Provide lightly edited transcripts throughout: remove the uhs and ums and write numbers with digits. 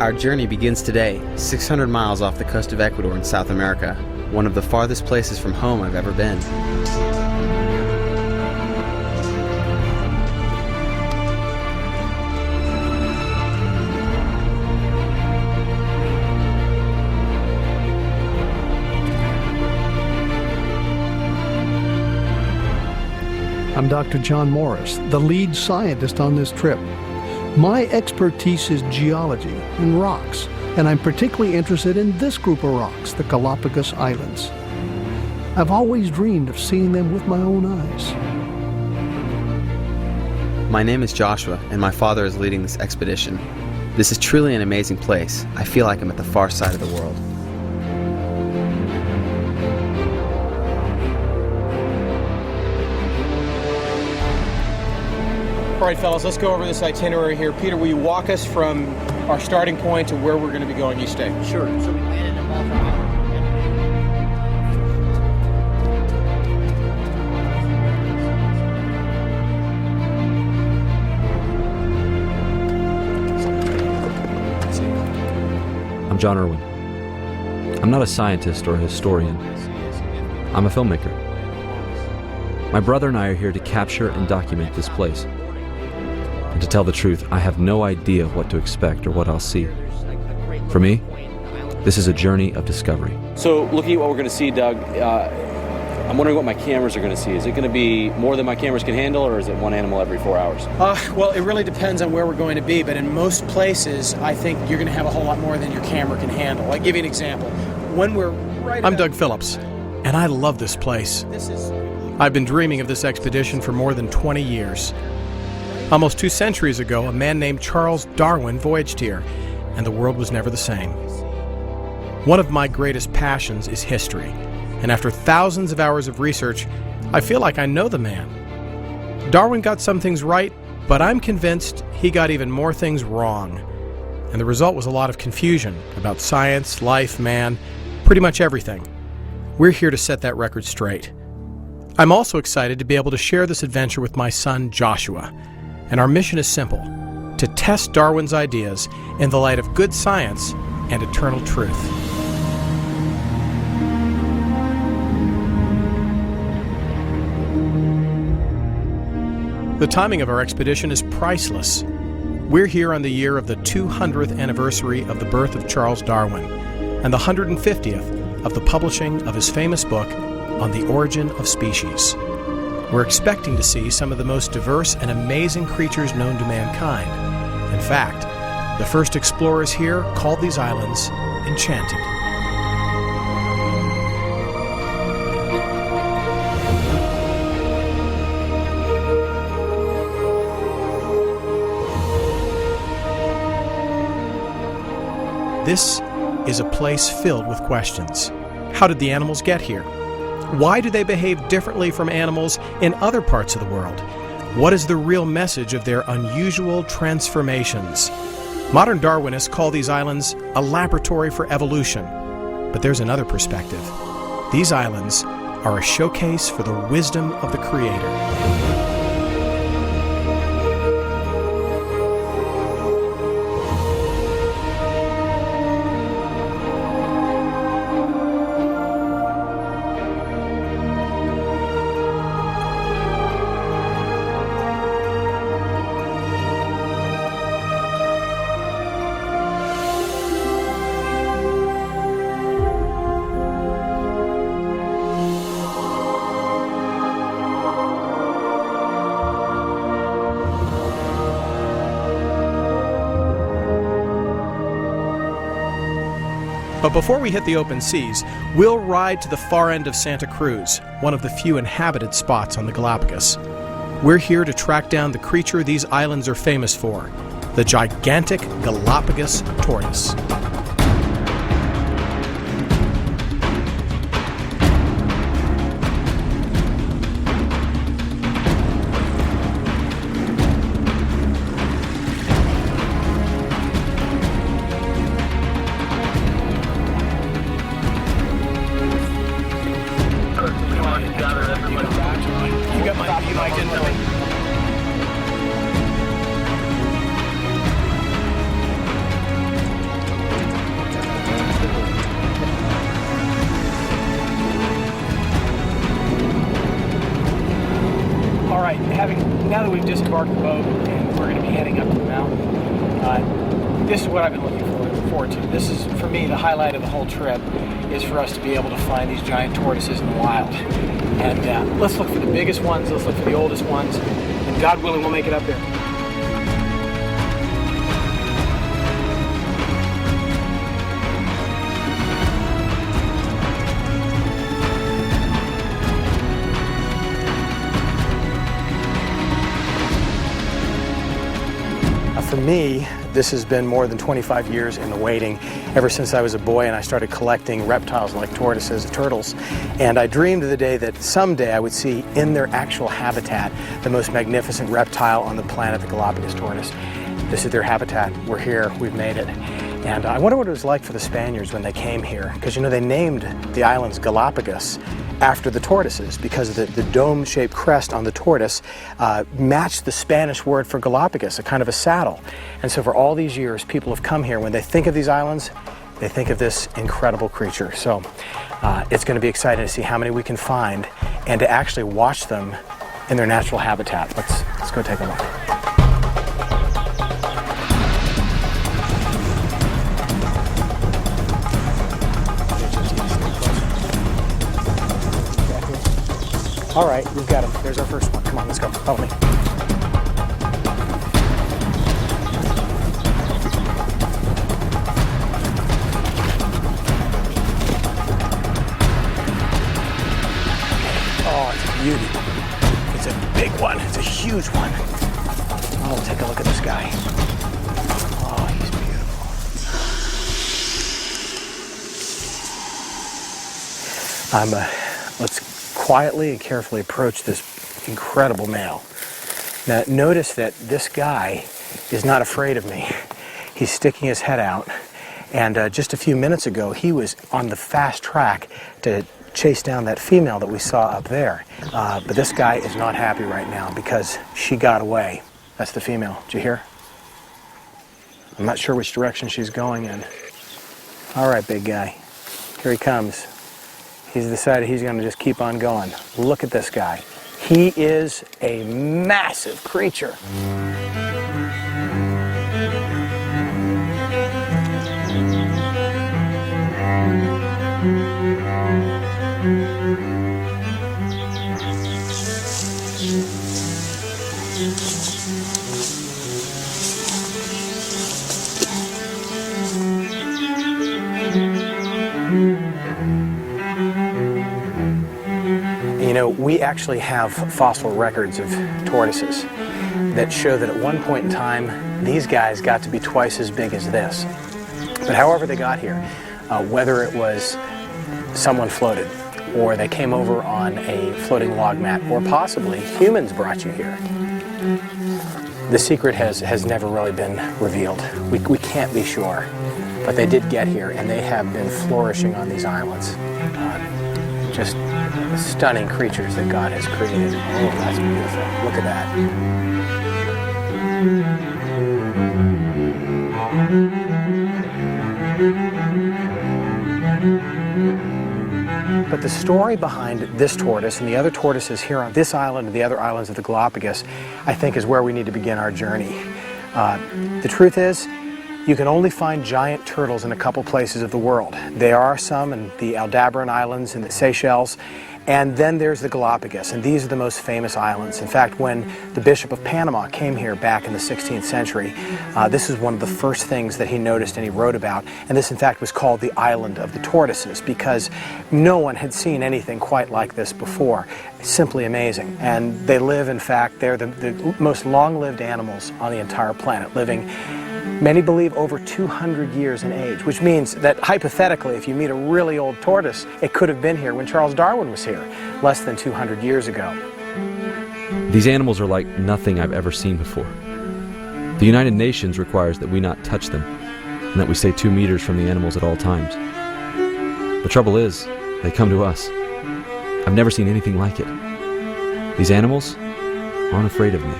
Our journey begins today, 600 miles off the coast of Ecuador in South America, one of the farthest places from home I've ever been. I'm Dr. John Morris, the lead scientist on this trip. My expertise is geology and rocks, and I'm particularly interested in this group of rocks, the Galapagos Islands. I've always dreamed of seeing them with my own eyes. My name is Joshua, and my father is leading this expedition. This is truly an amazing place. I feel like I'm at the far side of the world. All right, fellas, let's go over this itinerary here. Peter, will you walk us from our starting point to where we're going to be going each day? Sure. So we landed in Malta Island. I'm John Irwin. I'm not a scientist or a historian. I'm a filmmaker. My brother and I are here to capture and document this place. And to tell the truth, I have no idea what to expect or what I'll see. For me, this is a journey of discovery. So looking at what we're going to see, Doug, I'm wondering what my cameras are going to see. Is it going to be more than my cameras can handle, or is it one animal every 4 hours? Well, it really depends on where we're going to be, but in most places, I think you're going to have a whole lot more than your camera can handle. I'll give you an example. When we're right I'm Doug Phillips, and I love this place. I've been dreaming of this expedition for more than 20 years. Almost 2 centuries ago, a man named Charles Darwin voyaged here, and the world was never the same. One of my greatest passions is history, and after thousands of hours of research, I feel like I know the man. Darwin got some things right, but I'm convinced he got even more things wrong. And the result was a lot of confusion about science, life, man, pretty much everything. We're here to set that record straight. I'm also excited to be able to share this adventure with my son, Joshua. And our mission is simple: to test Darwin's ideas in the light of good science and eternal truth. The timing of our expedition is priceless. We're here on the year of the 200th anniversary of the birth of Charles Darwin and the 150th of the publishing of his famous book on the origin of species. We're expecting to see some of the most diverse and amazing creatures known to mankind. In fact, the first explorers here called these islands enchanted. This is a place filled with questions. How did the animals get here? Why do they behave differently from animals in other parts of the world? What is the real message of their unusual transformations? Modern Darwinists call these islands a laboratory for evolution. But there's another perspective. These islands are a showcase for the wisdom of the Creator. But before we hit the open seas, we'll ride to the far end of Santa Cruz, one of the few inhabited spots on the Galapagos. We're here to track down the creature these islands are famous for, the gigantic Galapagos tortoise. now that we've disembarked the boat and we're going to be heading up to the mountain, this is what I've been looking forward to. This is, for me, the highlight of the whole trip, is for us to be able to find these giant tortoises in the wild. And let's look for the biggest ones, let's look for the oldest ones, and God willing, we'll make it up there. For me, this has been more than 25 years in the waiting, ever since I was a boy and I started collecting reptiles like tortoises, turtles. And I dreamed of the day that someday I would see in their actual habitat the most magnificent reptile on the planet, the Galapagos tortoise. This is their habitat. We're here, we've made it. And I wonder what it was like for the Spaniards when they came here, because you know they named the islands Galapagos after the tortoises, because the dome-shaped crest on the tortoise matched the Spanish word for Galapagos, a kind of a saddle. And so for all these years, people have come here. When they think of these islands, they think of this incredible creature. So it's going to be exciting to see how many we can find and to actually watch them in their natural habitat. Let's go take a look. All right, we've got him. There's our first one. Come on, let's go. Follow me. Oh, it's a beauty. It's a big one. It's a huge one. Oh, take a look at this guy. Oh, he's beautiful. Let's quietly and carefully approach this incredible male. Now notice that this guy is not afraid of me. He's sticking his head out, and just a few minutes ago he was on the fast track to chase down that female that we saw up there. But this guy is not happy right now because she got away. That's the female. Did you hear? I'm not sure which direction she's going in. All right, big guy. Here he comes. He's decided he's going to just keep on going. Look at this guy. He is a massive creature. You know, we actually have fossil records of tortoises that show that at one point in time, these guys got to be twice as big as this. But however they got here, whether it was someone floated, or they came over on a floating log mat, or possibly humans brought you here, the secret has never really been revealed. We can't be sure, but they did get here, and they have been flourishing on these islands. Just stunning creatures that God has created. Oh, that's beautiful. Look at that. But the story behind this tortoise and the other tortoises here on this island and the other islands of the Galapagos, I think, is where we need to begin our journey. The truth is, you can only find giant turtles in a couple places of the world. There are some in the Aldebaran Islands and the Seychelles, and then there's the Galapagos, and these are the most famous islands. In fact, when the Bishop of Panama came here back in the 16th century, this is one of the first things that he noticed and he wrote about, and this in fact was called the Island of the Tortoises, because no one had seen anything quite like this before. Simply amazing. And they live, in fact, they're the most long-lived animals on the entire planet, living, many believe, over 200 years in age, which means that hypothetically, if you meet a really old tortoise, it could have been here when Charles Darwin was here, less than 200 years ago. These animals are like nothing I've ever seen before. The United Nations requires that we not touch them, and that we stay 2 meters from the animals at all times. The trouble is, they come to us. I've never seen anything like it. These animals aren't afraid of me.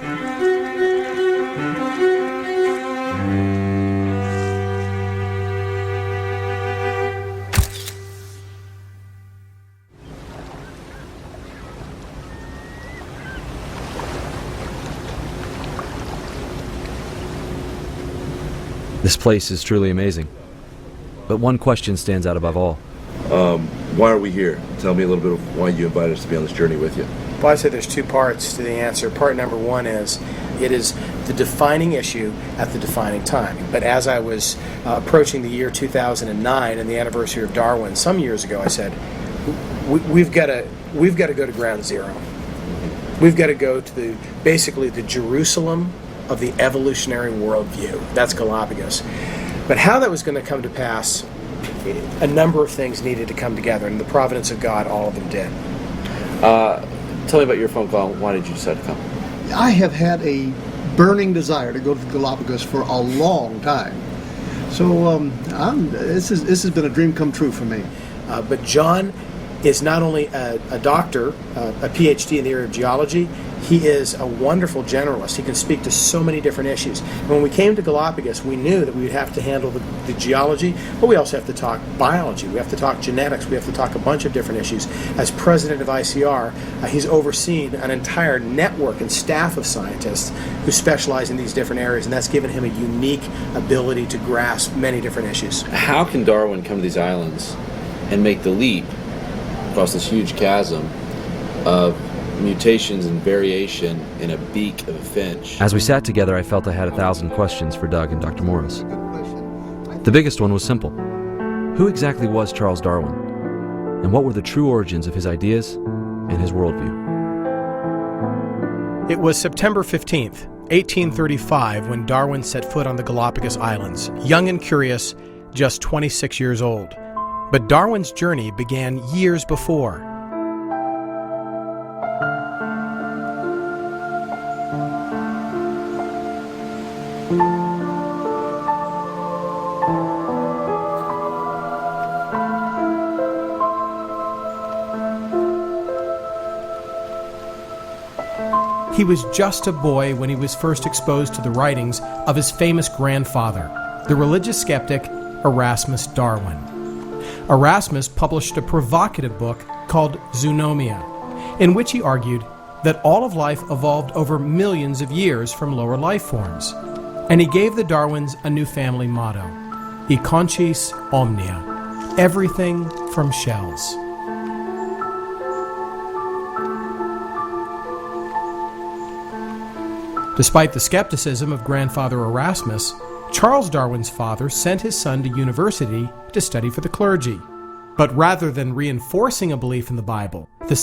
This place is truly amazing. But one question stands out above all. Why are we here? Tell me a little bit of why you invited us to be on this journey with you. Well, I say there's two parts to the answer. Part number one is it is the defining issue at the defining time. But as I was approaching the year 2009 and the anniversary of Darwin some years ago, I said, we've got to go to ground zero. We've got to go to basically the Jerusalem of the evolutionary worldview. That's Galapagos. But how that was going to come to pass, a number of things needed to come together, and the providence of God, all of them did. Tell me about your phone call. Why did you decide to come? I have had a burning desire to go to the Galapagos for a long time. So this has been a dream come true for me. But John is not only a doctor, a PhD in the area of geology, he is a wonderful generalist. He can speak to so many different issues. And when we came to Galapagos, we knew that we would have to handle the geology, but we also have to talk biology. We have to talk genetics. We have to talk a bunch of different issues. As president of ICR, he's overseen an entire network and staff of scientists who specialize in these different areas, and that's given him a unique ability to grasp many different issues. How can Darwin come to these islands and make the leap across this huge chasm of mutations and variation in a beak of a finch? As we sat together, I felt I had 1,000 questions for Doug and Dr. Morris. The biggest one was simple. Who exactly was Charles Darwin? And what were the true origins of his ideas and his worldview? It was September 15th, 1835, when Darwin set foot on the Galapagos Islands, young and curious, just 26 years old. But Darwin's journey began years before. He was just a boy when he was first exposed to the writings of his famous grandfather, the religious skeptic Erasmus Darwin. Erasmus published a provocative book called Zoonomia, in which he argued that all of life evolved over millions of years from lower life forms. And he gave the Darwins a new family motto, E conchis omnia, everything from shells. Despite the skepticism of grandfather Erasmus, Charles Darwin's father sent his son to university to study for the clergy. But rather than reinforcing a belief in the Bible, the